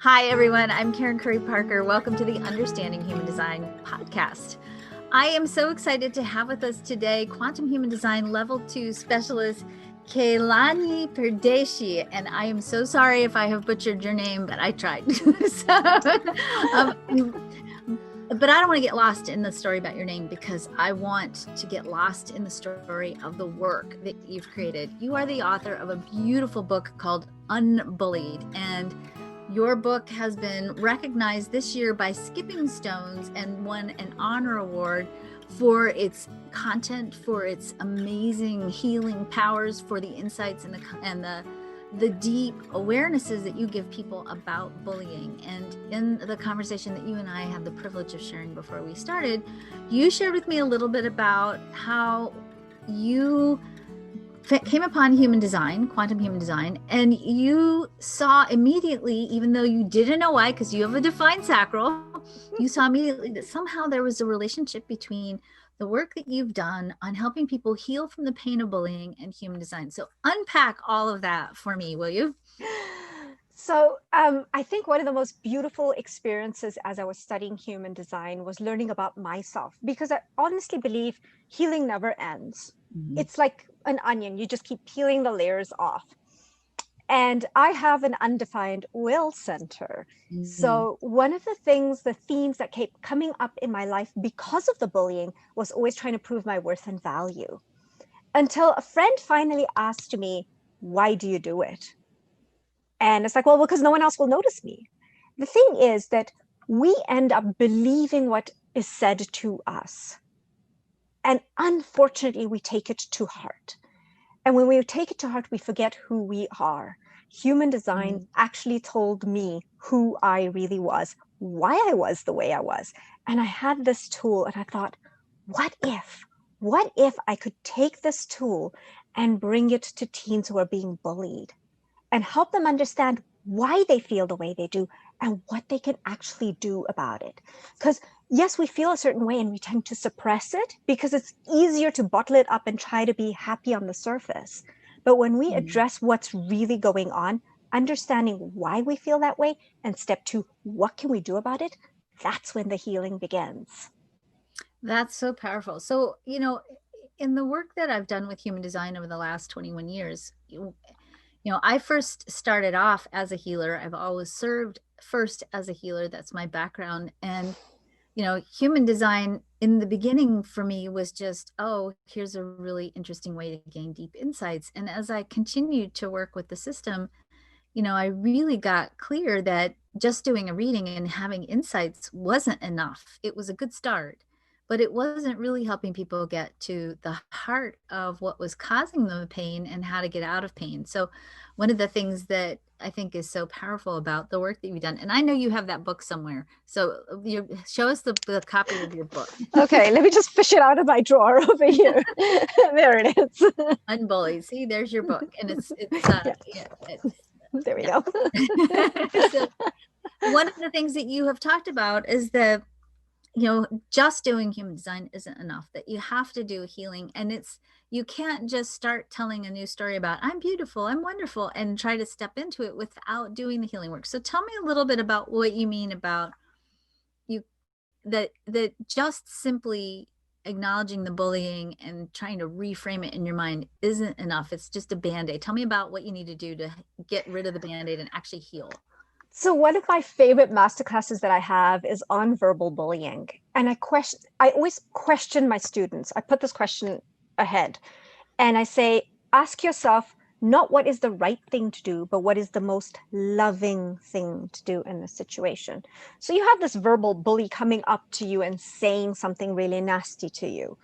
Hi, everyone. I'm Karen Curry Parker. Welcome to the Understanding Human Design podcast. I am so excited to have with us today Quantum Human Design Level 2 Specialist Kalyani Pardeshi. And I am so sorry if I have butchered your name, but I tried. But I don't want to get lost in the story about your name because I want to get lost in the story of the work that you've created. You are the author of a beautiful book called Unbullied, and your book has been recognized this year by Skipping Stones and won an honor award for its content, for its amazing healing powers, for the insights and the deep awarenesses that you give people about bullying. And in the conversation that you and I had the privilege of sharing before we started, you shared with me a little bit about how you came upon human design, quantum human design, and you saw immediately, even though you didn't know why, because you have a defined sacral, you saw immediately that somehow there was a relationship between the work that you've done on helping people heal from the pain of bullying and human design. So unpack all of that for me, will you? So I think one of the most beautiful experiences as I was studying human design was learning about myself, because I honestly believe healing never ends. Mm-hmm. It's like an onion. You just keep peeling the layers off. And I have an undefined will center. Mm-hmm. So one of the themes that kept coming up in my life because of the bullying was always trying to prove my worth and value. Until a friend finally asked me, "Why do you do it?" And it's like, well, because no one else will notice me. The thing is that we end up believing what is said to us. And unfortunately, we take it to heart. And when we take it to heart, we forget who we are. Human design actually told me who I really was, why I was the way I was. And I had this tool and I thought, what if I could take this tool and bring it to teens who are being bullied and help them understand why they feel the way they do and what they can actually do about it. Because yes, we feel a certain way and we tend to suppress it because it's easier to bottle it up and try to be happy on the surface. But when we address what's really going on, understanding why we feel that way, and step two, what can we do about it? That's when the healing begins. That's so powerful. So, in the work that I've done with human design over the last 21 years, I first started off as a healer. I've always served first as a healer. That's my background. And, human design in the beginning for me was just, oh, here's a really interesting way to gain deep insights. And as I continued to work with the system, I really got clear that just doing a reading and having insights wasn't enough. It was a good start, but it wasn't really helping people get to the heart of what was causing them pain and how to get out of pain. So one of the things that I think is so powerful about the work that you've done, and I know you have that book somewhere. So show us the copy of your book. Okay, let me just fish it out of my drawer over here. There it is. Unbullied. See, there's your book. And it's there we go. So one of the things that you have talked about is that just doing human design isn't enough, that you have to do healing. And you can't just start telling a new story about I'm beautiful, I'm wonderful, and try to step into it without doing the healing work. So tell me a little bit about what you mean about that just simply acknowledging the bullying and trying to reframe it in your mind isn't enough. It's just a Band-Aid. Tell me about what you need to do to get rid of the Band-Aid and actually heal. So one of my favorite masterclasses that I have is on verbal bullying. And I always question my students. I put this question ahead and I say, ask yourself, not what is the right thing to do, but what is the most loving thing to do in this situation. So you have this verbal bully coming up to you and saying something really nasty to you.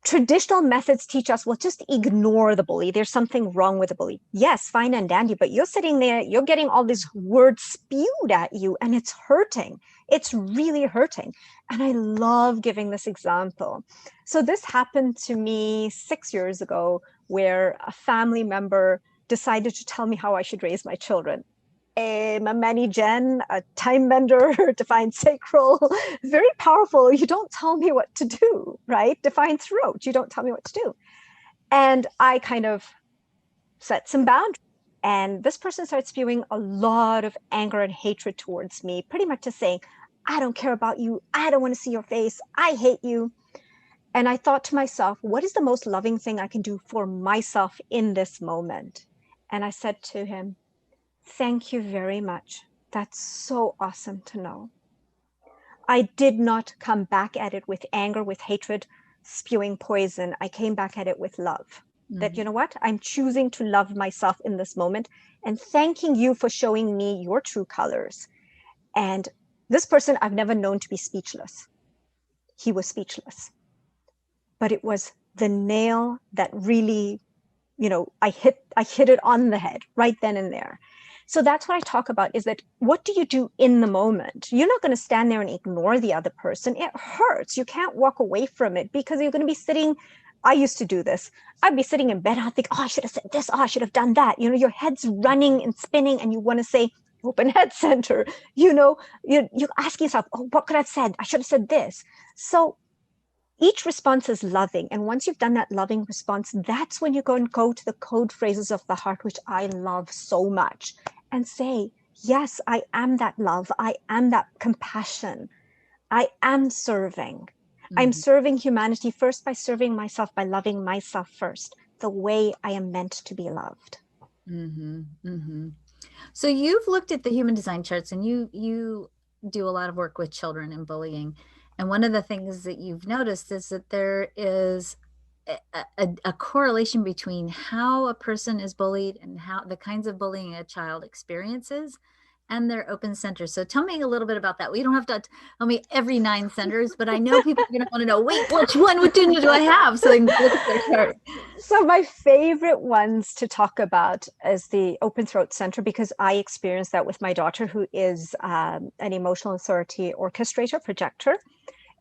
Traditional methods teach us, well, just ignore the bully. There's something wrong with the bully. Yes, fine and dandy, but you're sitting there, you're getting all these words spewed at you and it's hurting. It's really hurting. And I love giving this example. So this happened to me 6 years ago where a family member decided to tell me how I should raise my children. A Mani Gen, a time bender, defined sacral, very powerful. You don't tell me what to do, right? Defined throat, you don't tell me what to do. And I kind of set some boundaries. And this person started spewing a lot of anger and hatred towards me, pretty much just saying, I don't care about you. I don't want to see your face. I hate you. And I thought to myself, what is the most loving thing I can do for myself in this moment? And I said to him, thank you very much. That's so awesome to know. I did not come back at it with anger, with hatred, spewing poison. I came back at it with love. That, you know what? I'm choosing to love myself in this moment and thanking you for showing me your true colors. And this person I've never known to be speechless. He was speechless. But it was the nail that really, I hit it on the head right then and there. So that's what I talk about, is that what do you do in the moment? You're not going to stand there and ignore the other person. It hurts. You can't walk away from it because you're going to be sitting. I used to do this. I'd be sitting in bed and I'd think, oh, I should have said this. Oh, I should have done that. Your head's running and spinning and you want to say, open head center. You're asking yourself, oh, what could I have said? I should have said this. So each response is loving. And once you've done that loving response, that's when you go to the code phrases of the heart, which I love so much, and say, yes, I am that love. I am that compassion. I am serving. I'm serving humanity first by serving myself, by loving myself first, the way I am meant to be loved. So you've looked at the human design charts, and you do a lot of work with children and bullying. And one of the things that you've noticed is that there is a correlation between how a person is bullied and how the kinds of bullying a child experiences and their open centers. So tell me a little bit about that. We don't have to tell me every 9 centers, but I know people are going to want to know, wait, which one do I have? So they can look at their chart. So my favorite ones to talk about is the open throat center, because I experienced that with my daughter, who is an emotional authority orchestrator, projector.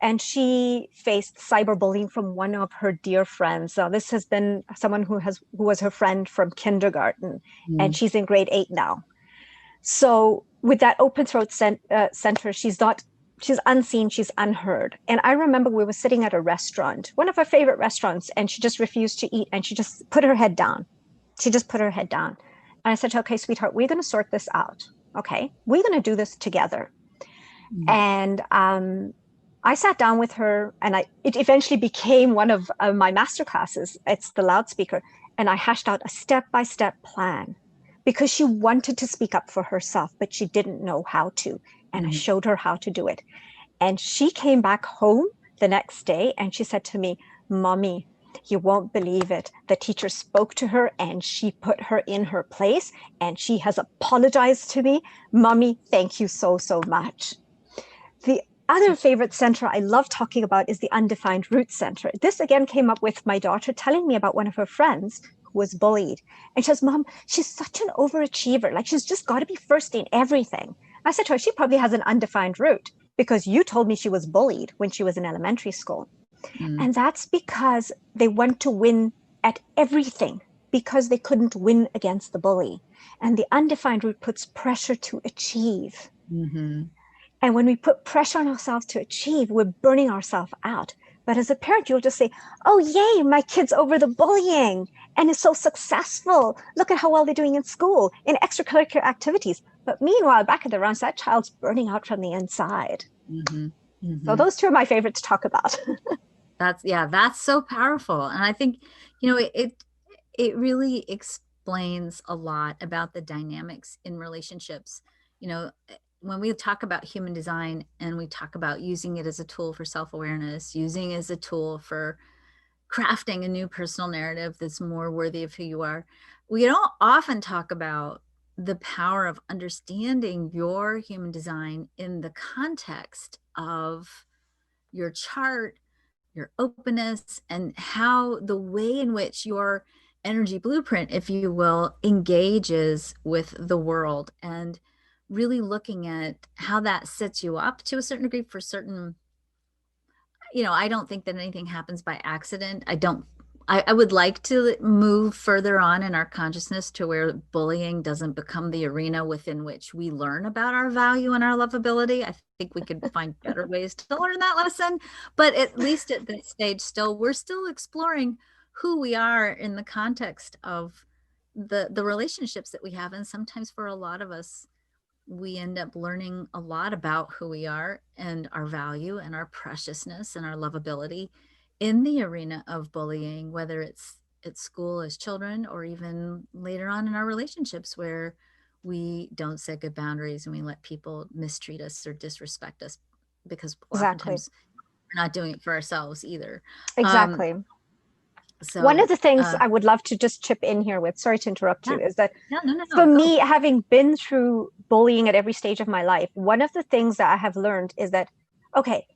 And she faced cyberbullying from one of her dear friends. This has been someone who was her friend from kindergarten, and she's in grade 8 now. So with that open throat center, she's unseen, she's unheard. And I remember we were sitting at a restaurant, one of her favorite restaurants, and she just refused to eat, and she just put her head down. And I said, okay, sweetheart, we're going to sort this out. Okay, we're going to do this together. And I sat down with her, and it eventually became one of my master classes. It's the loudspeaker. And I hashed out a step-by-step plan, because she wanted to speak up for herself, but she didn't know how to. And I showed her how to do it. And she came back home the next day and she said to me, Mommy, you won't believe it. The teacher spoke to her and she put her in her place and she has apologized to me. Mommy, thank you so, so much. The other favorite center I love talking about is the undefined root center. This again came up with my daughter telling me about one of her friends who was bullied. And she says, Mom, she's such an overachiever. Like, she's just got to be first in everything. I said to her, she probably has an undefined root, because you told me she was bullied when she was in elementary school. And that's because they want to win at everything because they couldn't win against the bully. And the undefined root puts pressure to achieve. And when we put pressure on ourselves to achieve, we're burning ourselves out. But as a parent, you'll just say, oh, yay, my kid's over the bullying and is so successful. Look at how well they're doing in school, in extracurricular activities. But meanwhile, back at the rounds, that child's burning out from the inside. So those two are my favorite to talk about. That's so powerful. And I think, it really explains a lot about the dynamics in relationships. When we talk about human design and we talk about using it as a tool for self-awareness, using it as a tool for crafting a new personal narrative that's more worthy of who you are, we don't often talk about the power of understanding your human design in the context of your chart, your openness, and how the way in which your energy blueprint, if you will, engages with the world, and really looking at how that sets you up to a certain degree for certain, I don't think that anything happens by accident. I would like to move further on in our consciousness to where bullying doesn't become the arena within which we learn about our value and our lovability. I think we could find better ways to learn that lesson. But at least at this stage, we're still exploring who we are in the context of the relationships that we have. And sometimes for a lot of us, we end up learning a lot about who we are and our value and our preciousness and our lovability in the arena of bullying, whether it's at school as children or even later on in our relationships where we don't set good boundaries and we let people mistreat us or disrespect us, because Exactly. oftentimes we're not doing it for ourselves either. Um, Exactly. One of so, the things I would love to just chip in here with, sorry to interrupt yeah, you, is that no, for go. me, having been through bullying at every stage of my life, one of the things that I have learned is that, okay,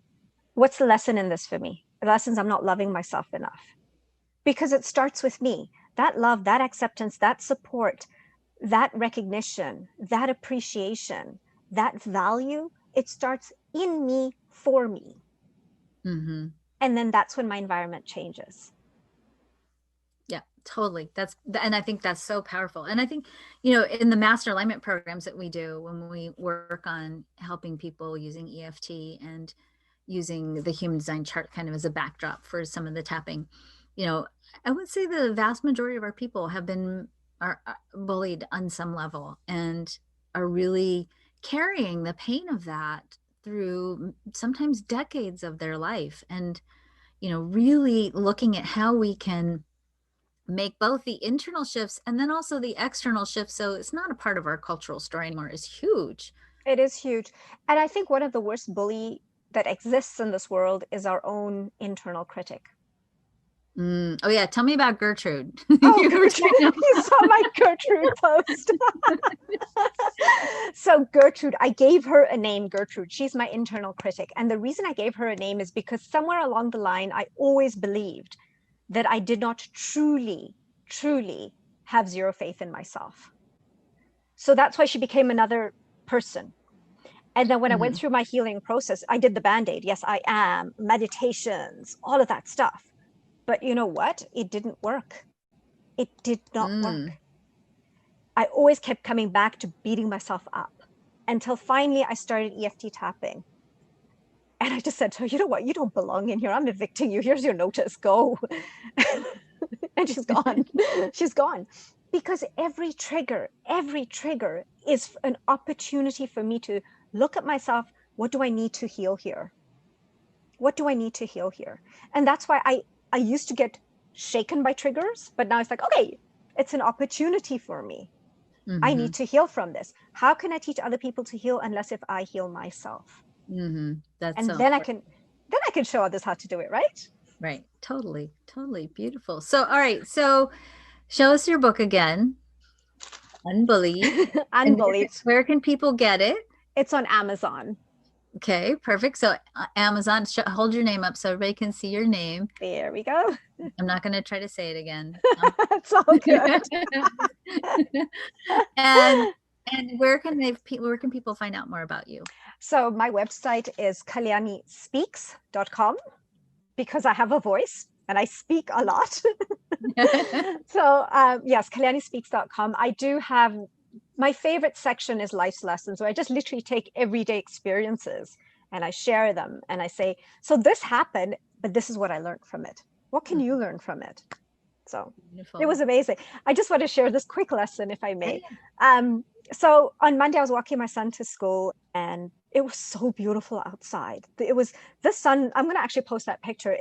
what's the lesson in this for me? The lesson is I'm not loving myself enough, because it starts with me. That love, that acceptance, that support, that recognition, that appreciation, that value, it starts in me for me. Mm-hmm. And then that's when my environment changes. Yeah, totally. And I think that's so powerful. And I think, in the master alignment programs that we do, when we work on helping people using EFT and using the human design chart kind of as a backdrop for some of the tapping, I would say the vast majority of our people are bullied on some level and are really carrying the pain of that through sometimes decades of their life. And, really looking at how we can make both the internal shifts and then also the external shifts so it's not a part of our cultural story anymore is huge. It is huge. And I think one of the worst bully that exists in this world is our own internal critic. Oh yeah, tell me about Gertrude. Oh, You were Gertrude, saying- you saw my Gertrude post. So Gertrude, I gave her a name, Gertrude. She's my internal critic. And the reason I gave her a name is because somewhere along the line, I always believed that I did not truly, truly have zero faith in myself. So that's why she became another person. And then when I went Mhm. through my healing process, I did the Band-Aid. Yes, I am, meditations, all of that stuff. But you know what? It didn't work. It did not work. Mm. I always kept coming back to beating myself up until finally I started EFT tapping. And I just said to her, you know what? You don't belong in here. I'm evicting you. Here's your notice. Go. And she's gone. She's gone. Because every trigger is an opportunity for me to look at myself. What do I need to heal here? What do I need to heal here? And that's why I used to get shaken by triggers, but now it's like, okay, it's an opportunity for me. I Mm-hmm. need to heal from this. How can I teach other people to heal unless if I heal myself? Mm-hmm. That's And so important. then I can show others how to do it, right? Right. Totally. Totally beautiful. So, all right. So show us your book again, Unbullied. And Unbullied. where can people get it? It's on Amazon. Okay, perfect. So Amazon, hold your name up so everybody can see your name. There we go. I'm not going to try to say it again. It's all good. and where can people find out more about you? So my website is kalyanispeaks.com because I have a voice and I speak a lot. So yes, kalyanispeaks.com. I do have, my favorite section is life's lessons, where I just literally take everyday experiences and I share them and I say, so this happened, but this is what I learned from it. What can you learn from it? So Beautiful. it was amazing. I just want to share this quick lesson, if I may. Yeah. So on Monday, I was walking my son to school and it was so beautiful outside. It was the sun. I'm going to actually post that picture.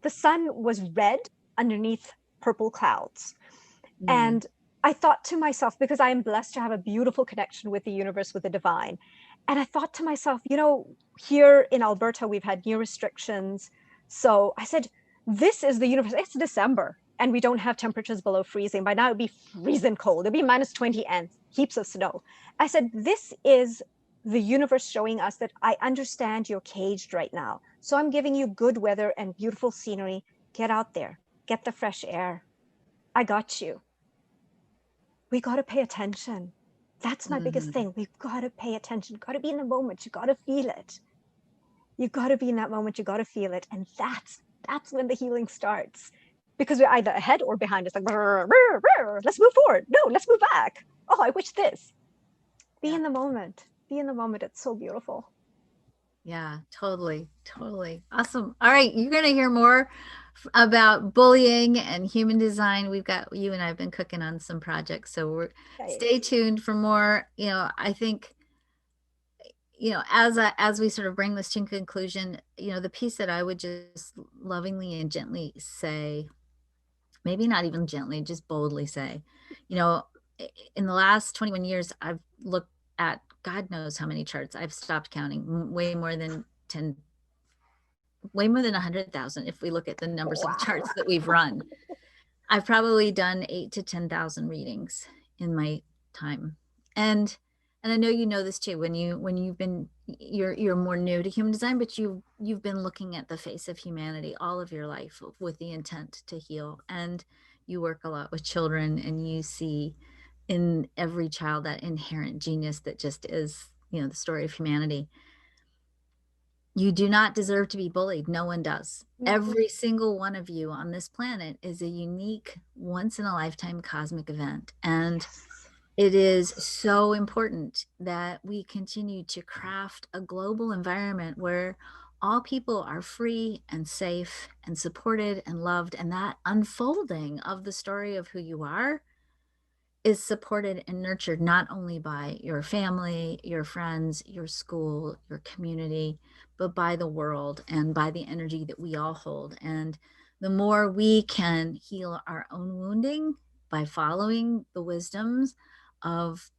The sun was red underneath purple clouds. And I thought to myself, because I am blessed to have a beautiful connection with the universe, with the divine. And I thought to myself, here in Alberta, we've had new restrictions. So I said, this is the universe. It's December and we don't have temperatures below freezing. By now it'd be freezing cold. It'd be -20 and heaps of snow. I said, this is the universe showing us that I understand you're caged right now. So I'm giving you good weather and beautiful scenery. Get out there, get the fresh air. I got you. We got to pay attention. That's my biggest thing. We've got to pay attention. Got to be in the moment. You got to feel it. You got to be in that moment. You got to feel it. And that's when the healing starts. Because we're either ahead or behind. It's like, brr, brr, brr. Let's move forward. No, let's move back. Oh, I wish this. Be in the moment. Be in the moment. It's so beautiful. Yeah, totally. Totally. Awesome. All right. You're going to hear more about bullying and human design. We've got, you and I have been cooking on some projects, so stay tuned for more. I think, as we sort of bring this to conclusion, the piece that I would just lovingly and gently say, maybe not even gently, just boldly say, in the last 21 years, I've looked at God knows how many charts. I've stopped counting, way more than 100,000 if we look at the numbers of charts that we've run. I've probably done 8 to 10,000 readings in my time. And I know you know this too, when you've been, you're more new to human design, but you've been looking at the face of humanity all of your life with the intent to heal. And you work a lot with children, and you see in every child that inherent genius that just is, the story of humanity. You do not deserve to be bullied. No one does. Every single one of you on this planet is a unique, once in a lifetime cosmic event. And it is so important that we continue to craft a global environment where all people are free and safe and supported and loved. And that unfolding of the story of who you are is supported and nurtured not only by your family, your friends, your school, your community, but by the world and by the energy that we all hold. And the more we can heal our own wounding by following the wisdoms of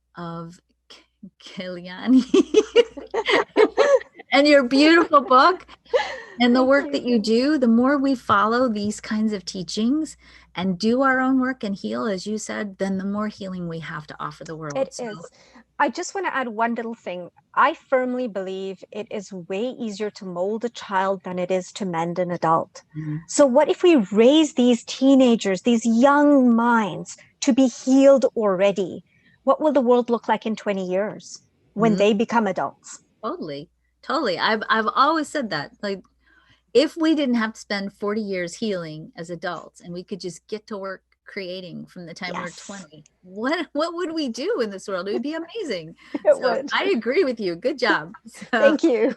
Kalyani and your beautiful book and the work that you do, the more we follow these kinds of teachings and do our own work and heal, as you said, then the more healing we have to offer the world. It is. I just want to add one little thing. I firmly believe it is way easier to mold a child than it is to mend an adult. Mm-hmm. So what if we raise these teenagers, these young minds, to be healed already? What will the world look like in 20 years when they become adults? Totally. I've always said that. Like, if we didn't have to spend 40 years healing as adults and we could just get to work creating from the time we're 20, what would we do in this world? It would be amazing. I agree with you. Good job. Thank you.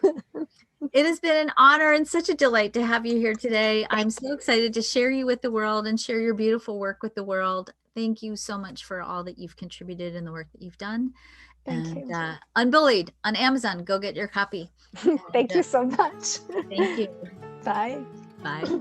It has been an honor and such a delight to have you here today. I'm so excited to share you with the world and share your beautiful work with the world. Thank you so much for all that you've contributed in the work that you've done. Thank you. Unbullied on Amazon. Go get your copy. Thank you so much. Thank you. Bye. Bye.